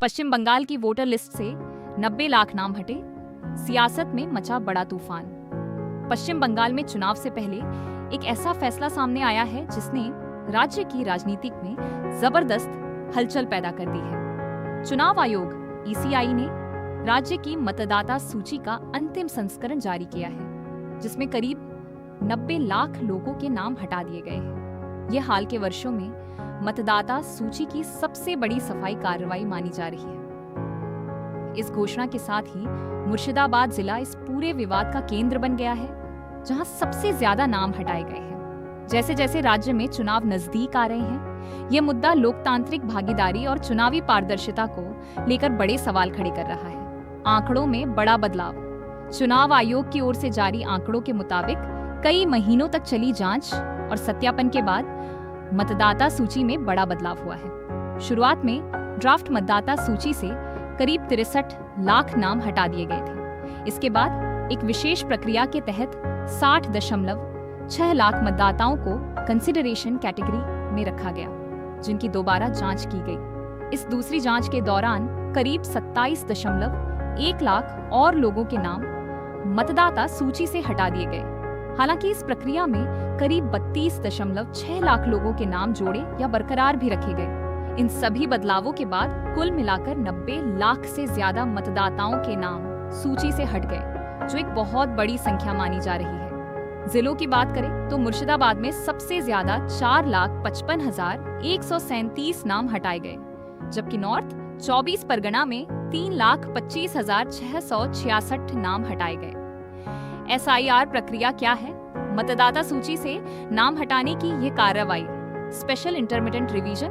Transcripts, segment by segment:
पश्चिम बंगाल की voter list से 90 लाख नाम हटे, सियासत में मचा बड़ा तूफान। पश्चिम बंगाल में चुनाव से पहले एक ऐसा फैसला सामने आया है जिसने राज्य की राजनीति में जबरदस्त हलचल पैदा कर दी है। चुनाव आयोग (ईसीआई) ने राज्य की मतदाता सूची का अंतिम संस्करण जारी किया है, जिसमें करीब 90 लाख लोगों के नाम हटा दिए गए हैं। यह हाल के वर्षों में मतदाता सूची की सबसे बड़ी सफाई कार्रवाई मानी जा रही है। इस घोषणा के साथ ही मुर्शिदाबाद जिला इस पूरे विवाद का केंद्र बन गया है, जहां सबसे ज्यादा नाम हटाए गए हैं। जैसे जैसे राज्य में चुनाव नजदीक आ रहे हैं, यह मुद्दा लोकतांत्रिक भागीदारी और चुनावी पारदर्शिता को लेकर बड़े सवाल खड़े कर रहा है। आंकड़ों में बड़ा बदलाव। चुनाव आयोग की ओर से जारी आंकड़ों के मुताबिक कई महीनों तक चली जांच और सत्यापन के बाद मतदाता सूची में बड़ा बदलाव हुआ है। शुरुआत में ड्राफ्ट मतदाता सूची से करीब 63 लाख नाम हटा दिए गए थे। इसके बाद एक विशेष प्रक्रिया के तहत 60.6 लाख मतदाताओं को कंसिडरेशन कैटेगरी में रखा गया, जिनकी दोबारा जांच की गई। इस दूसरी जांच के दौरान करीब 27.1 लाख और लोगों के नाम मतदाता सूची से हटा दिए गए। हालांकि इस प्रक्रिया में करीब 32.6 लाख लोगों के नाम जोड़े या बरकरार भी रखे गए। इन सभी बदलावों के बाद कुल मिलाकर 90 लाख से ज्यादा मतदाताओं के नाम सूची से हट गए, जो एक बहुत बड़ी संख्या मानी जा रही है। जिलों की बात करें तो मुर्शिदाबाद में सबसे ज्यादा 4,55,137 नाम हटाए गए, जबकि नॉर्थ 24 परगना में 3,25,666 नाम हटाए गए। SIR प्रक्रिया क्या है? मतदाता सूची से नाम हटाने की यह कार्रवाई स्पेशल इंटरमिटेंट रिवीजन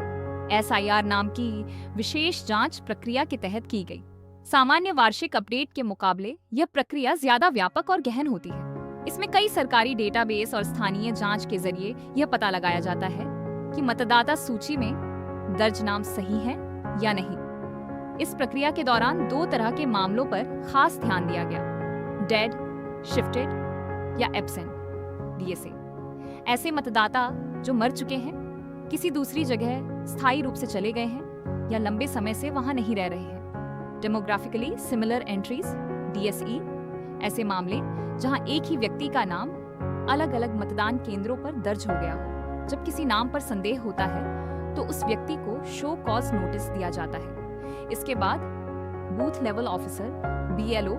SIR नाम की विशेष जांच प्रक्रिया के तहत की गई। सामान्य वार्षिक अपडेट के मुकाबले यह प्रक्रिया ज्यादा व्यापक और गहन होती है। इसमें कई सरकारी डेटाबेस और स्थानीय जांच के जरिए यह पता लगाया जाता है कि मतदाता सूची में दर्ज नाम सही है या नहीं। इस प्रक्रिया के दौरान 2 तरह के मामलों पर खास ध्यान दिया गया: डेड, शिफ्टेड या एब्सेंट DSA। ऐसे मतदाता जो मर चुके हैं, किसी दूसरी जगह स्थायी रूप से चले गए हैं या लंबे समय से वहां नहीं रह रहे हैं। Demographically similar entries DSE। ऐसे मामले जहां एक ही व्यक्ति का नाम अलग अलग मतदान केंद्रों पर दर्ज हो गया हो। जब किसी नाम पर संदेह होता है तो उस व्यक्ति को शो कॉज नोटिस दिया जाता है। इसके बाद बूथ लेवल ऑफिसर BLO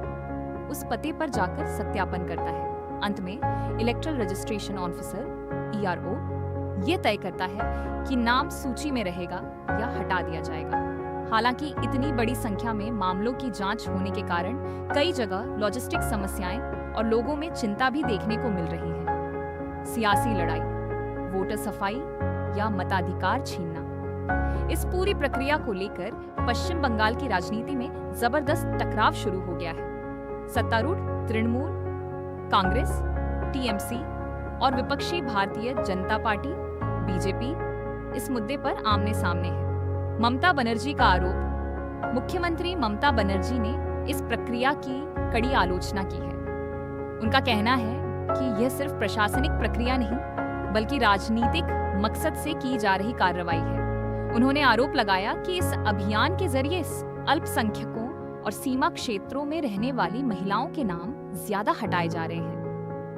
उस पते पर जाकर सत्यापन करता है। अंत में इलेक्टरल रजिस्ट्रेशन ऑफिसर ERO ये तय करता है कि नाम सूची में रहेगा या हटा दिया जाएगा। हालांकि इतनी बड़ी संख्या में मामलों की जांच होने के कारण कई जगह लॉजिस्टिक समस्याएं और लोगों में चिंता भी देखने को मिल रही है। सियासी लड़ाई, वोटर सफाई या मताधिकार छीनना, इस पूरी प्रक्रिया को लेकर पश्चिम बंगाल की राजनीति में जबरदस्त टकराव शुरू हो गया है। सत्तारूढ़ तृणमूल कांग्रेस, TMC और विपक्षी भारतीय जनता पार्टी BJP इस मुद्दे पर आमने सामने है। ममता बनर्जी का आरोप। मुख्यमंत्री ममता बनर्जी ने इस प्रक्रिया की कड़ी आलोचना की है। उनका कहना है कि यह सिर्फ प्रशासनिक प्रक्रिया नहीं, बल्कि राजनीतिक मकसद से की जा रही कार्रवाई है। उन्होंने आरोप लगाया कि इस अभियान के जरिए अल्पसंख्यकों और सीमा क्षेत्रों में रहने वाली महिलाओं के नाम ज्यादा हटाए जा रहे हैं।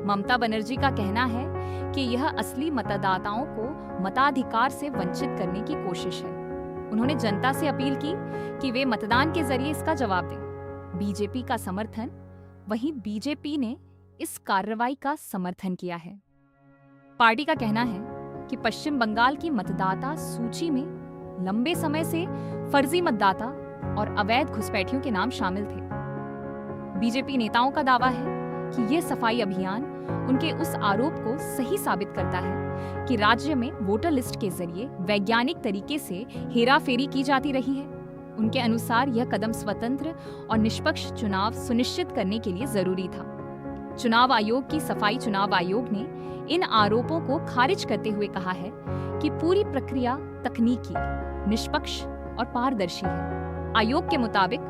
ममता बनर्जी का कहना है कि यह असली मतदाताओं को मताधिकार से वंचित करने की कोशिश है। उन्होंने जनता से अपील की कि वे मतदान के जरिए इसका जवाब दें। BJP का समर्थन। वहीं BJP ने इस कार्रवाई का समर्थन किया है। पार्टी का कहना है कि पश्चिम बंगाल की मतदाता सूची में लंबे समय से फर्जी मतदाता और अवैध घुसपैठियों के नाम शामिल थे। BJP नेताओं का दावा है कि यह सफाई अभियान उनके उस आरोप को सही साबित करता है कि राज्य में वोटर लिस्ट के जरिए वैज्ञानिक तरीके से हेराफेरी की जाती रही है। उनके अनुसार यह कदम स्वतंत्र और निष्पक्ष चुनाव सुनिश्चित करने के लिए जरूरी था। चुनाव आयोग की सफाई चुनाव आयोग ने इन आरोपों को खारिज करते हुए कहा है कि पूरी प्रक्रिया तकनीकी, निष्पक्ष और पारदर्शी है। आयोग के मुताबिक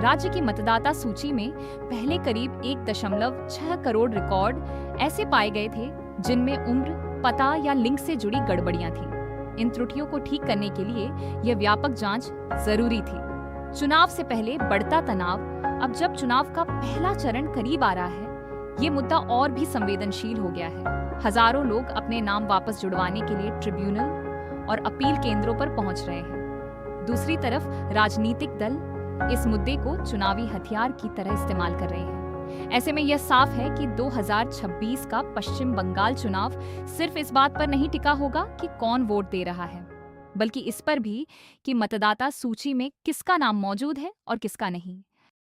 राज्य की मतदाता सूची में पहले करीब 1.6 करोड़ रिकॉर्ड ऐसे पाए गए थे जिनमें उम्र, पता या लिंग से जुड़ी गड़बड़ियां थीं। इन त्रुटियों को ठीक करने के लिए यह व्यापक जांच जरूरी थी। चुनाव से पहले बढ़ता तनाव। अब जब चुनाव का पहला चरण करीब आ रहा है, ये मुद्दा और भी संवेदनशील हो गया है। हजारों लोग अपने नाम वापस जुड़वाने के लिए ट्रिब्यूनल और अपील केंद्रों पर पहुंच रहे हैं। दूसरी तरफ राजनीतिक दल इस मुद्दे को चुनावी हथियार की तरह इस्तेमाल कर रहे हैं। ऐसे में यह साफ है कि 2026 का पश्चिम बंगाल चुनाव सिर्फ इस बात पर नहीं टिका होगा कि कौन वोट दे रहा है, बल्कि इस पर भी कि मतदाता सूची में किसका नाम मौजूद है और किसका नहीं।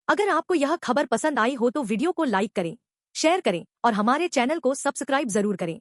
अगर आपको यह खबर पसंद आई हो तो वीडियो को लाइक करें, शेयर करें और हमारे चैनल को सब्सक्राइब जरूर करें।